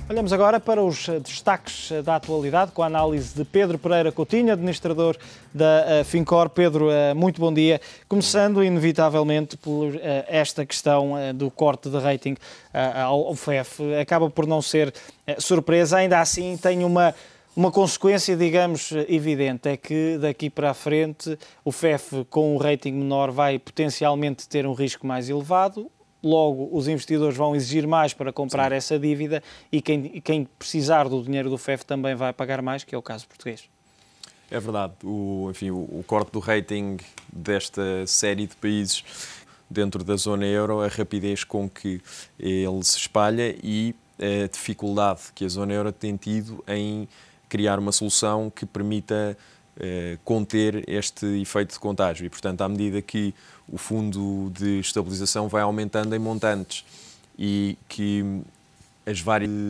Olhamos agora para os destaques da atualidade, com a análise de Pedro Pereira Coutinho, administrador da Fincor. Pedro, muito bom dia. Começando, inevitavelmente, por esta questão do corte de rating ao FEF. Acaba por não ser surpresa, ainda assim tem uma consequência, digamos, evidente, é que daqui para a frente o FEF com um rating menor vai potencialmente ter um risco mais elevado. Logo, os investidores vão exigir mais para comprar essa dívida e quem precisar do dinheiro do FEF também vai pagar mais, que é o caso português. É verdade. O corte do rating desta série de países dentro da zona euro, a rapidez com que ele se espalha e a dificuldade que a zona euro tem tido em criar uma solução que permita conter este efeito de contágio. E, portanto, à medida que o fundo de estabilização vai aumentando em montantes e que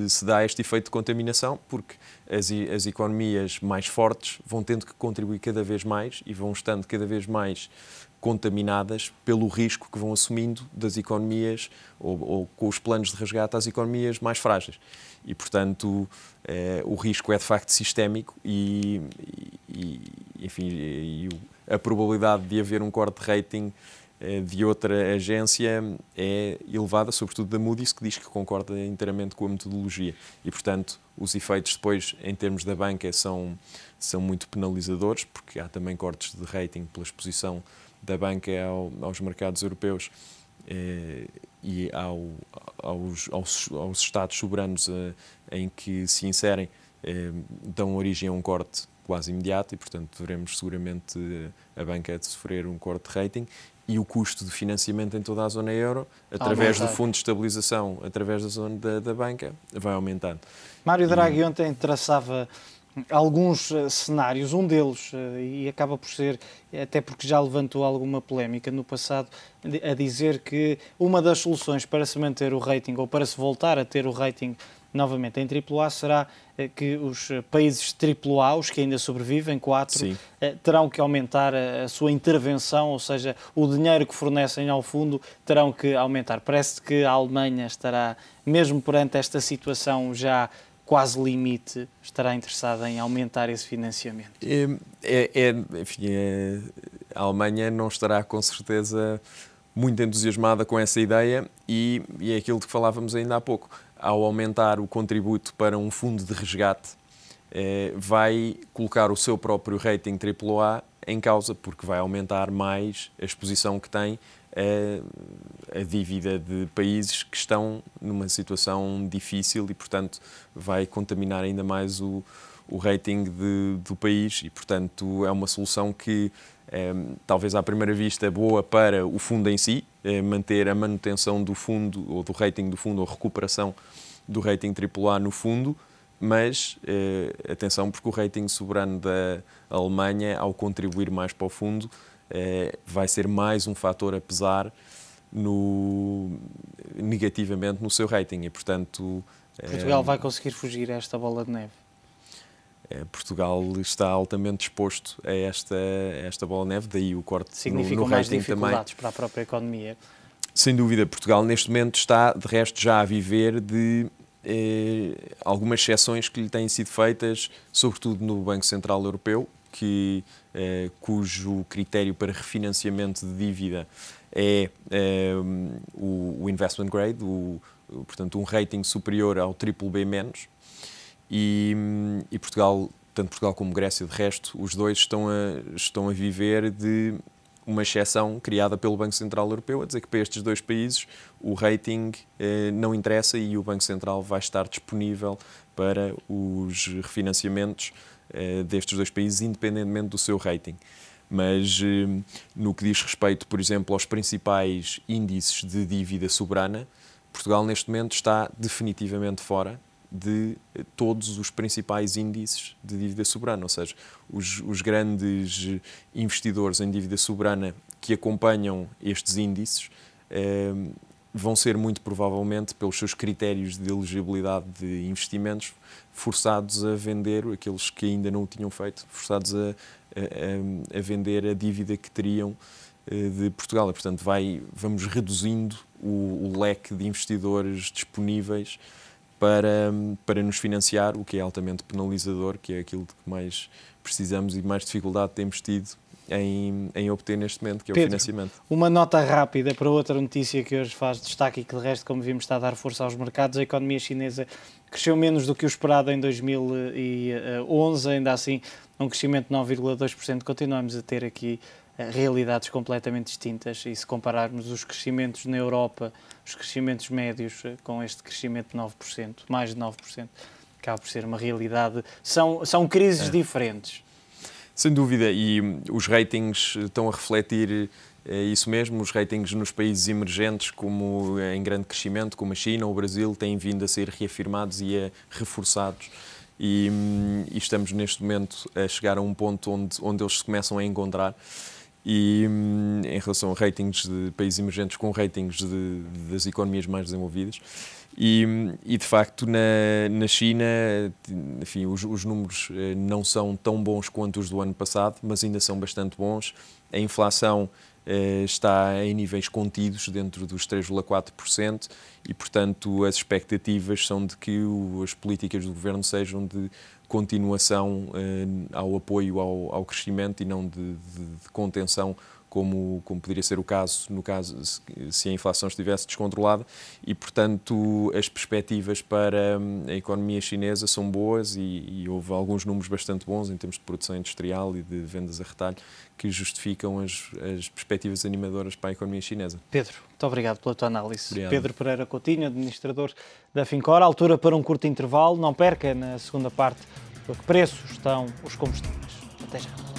se dá este efeito de contaminação, porque as economias mais fortes vão tendo que contribuir cada vez mais e vão estando cada vez mais contaminadas pelo risco que vão assumindo das economias ou com os planos de resgate às economias mais frágeis. E, portanto, o risco é de facto sistémico e a probabilidade de haver um corte de rating de outra agência é elevada, sobretudo da Moody's, que diz que concorda inteiramente com a metodologia. E, portanto, os efeitos depois, em termos da banca, são muito penalizadores, porque há também cortes de rating pela exposição da banca aos mercados europeus e aos Estados soberanos em que se inserem, dão origem a um corte quase imediato e, portanto, veremos seguramente a banca de sofrer um corte de rating e o custo de financiamento em toda a zona euro, através do fundo de estabilização, através da zona da banca, vai aumentando. Mário Draghi ontem traçava alguns cenários, um deles, e acaba por ser, até porque já levantou alguma polémica no passado, a dizer que uma das soluções para se manter o rating ou para se voltar a ter o rating novamente em AAA será que os países AAA, os que ainda sobrevivem, 4, terão que aumentar a sua intervenção, ou seja, o dinheiro que fornecem ao fundo terão que aumentar. Parece que a Alemanha estará, mesmo perante esta situação já quase limite, estará interessada em aumentar esse financiamento. A Alemanha não estará com certeza muito entusiasmada com essa ideia e é aquilo de que falávamos ainda há pouco. Ao aumentar o contributo para um fundo de resgate, vai colocar o seu próprio rating AAA em causa, porque vai aumentar mais a exposição que tem a dívida de países que estão numa situação difícil e, portanto, vai contaminar ainda mais o rating do país e, portanto, é uma solução que talvez à primeira vista boa para o fundo em si, manter a manutenção do fundo ou do rating do fundo ou recuperação do rating AAA no fundo, mas atenção, porque o rating soberano da Alemanha, ao contribuir mais para o fundo, vai ser mais um fator a pesar negativamente no seu rating e, portanto... Portugal vai conseguir fugir a esta bola de neve? Portugal está altamente disposto a esta bola de neve, daí o corte significam no mais rating dificuldades também. para a própria economia? Sem dúvida, Portugal neste momento está, de resto, já a viver de algumas exceções que lhe têm sido feitas, sobretudo no Banco Central Europeu, cujo critério para refinanciamento de dívida é o investment grade, portanto um rating superior ao BBB-, e Portugal, tanto Portugal como Grécia, de resto, os dois estão a viver de uma exceção criada pelo Banco Central Europeu, a dizer que para estes dois países o rating não interessa e o Banco Central vai estar disponível para os refinanciamentos destes dois países, independentemente do seu rating. Mas no que diz respeito, por exemplo, aos principais índices de dívida soberana, Portugal neste momento está definitivamente fora de todos os principais índices de dívida soberana, ou seja, os grandes investidores em dívida soberana que acompanham estes índices vão ser muito provavelmente, pelos seus critérios de elegibilidade de investimentos, forçados a vender, aqueles que ainda não o tinham feito, forçados a vender a dívida que teriam de Portugal. E, portanto, vamos reduzindo o leque de investidores disponíveis para nos financiar, o que é altamente penalizador, que é aquilo de que mais precisamos e mais dificuldade temos tido em obter neste momento, que é o financiamento. Uma nota rápida para outra notícia que hoje faz destaque e que, de resto, como vimos, está a dar força aos mercados. A economia chinesa cresceu menos do que o esperado em 2011, ainda assim, um crescimento de 9,2%. Continuamos a ter aqui realidades completamente distintas, e se compararmos os crescimentos na Europa, os crescimentos médios com este crescimento de 9%, mais de 9%, acaba por ser uma realidade. São crises diferentes. Sem dúvida, e os ratings estão a refletir isso mesmo. Os ratings nos países emergentes, como em grande crescimento, como a China ou o Brasil, têm vindo a ser reafirmados e reforçados. E estamos neste momento a chegar a um ponto onde eles se começam a encontrar. E em relação a ratings de países emergentes com ratings das economias mais desenvolvidas. E de facto, na China, enfim, os números não são tão bons quanto os do ano passado, mas ainda são bastante bons. A inflação está em níveis contidos, dentro dos 3,4%, e, portanto, as expectativas são de que as políticas do governo sejam de continuação ao apoio ao crescimento e não de contenção, como poderia ser o caso, se a inflação estivesse descontrolada. E, portanto, as perspectivas para a economia chinesa são boas, e houve alguns números bastante bons em termos de produção industrial e de vendas a retalho que justificam as perspectivas animadoras para a economia chinesa. Pedro, muito obrigado pela tua análise. Obrigado. Pedro Pereira Coutinho, administrador da Fincor. Altura para um curto intervalo. Não perca, na segunda parte, a que preços estão os combustíveis. Até já.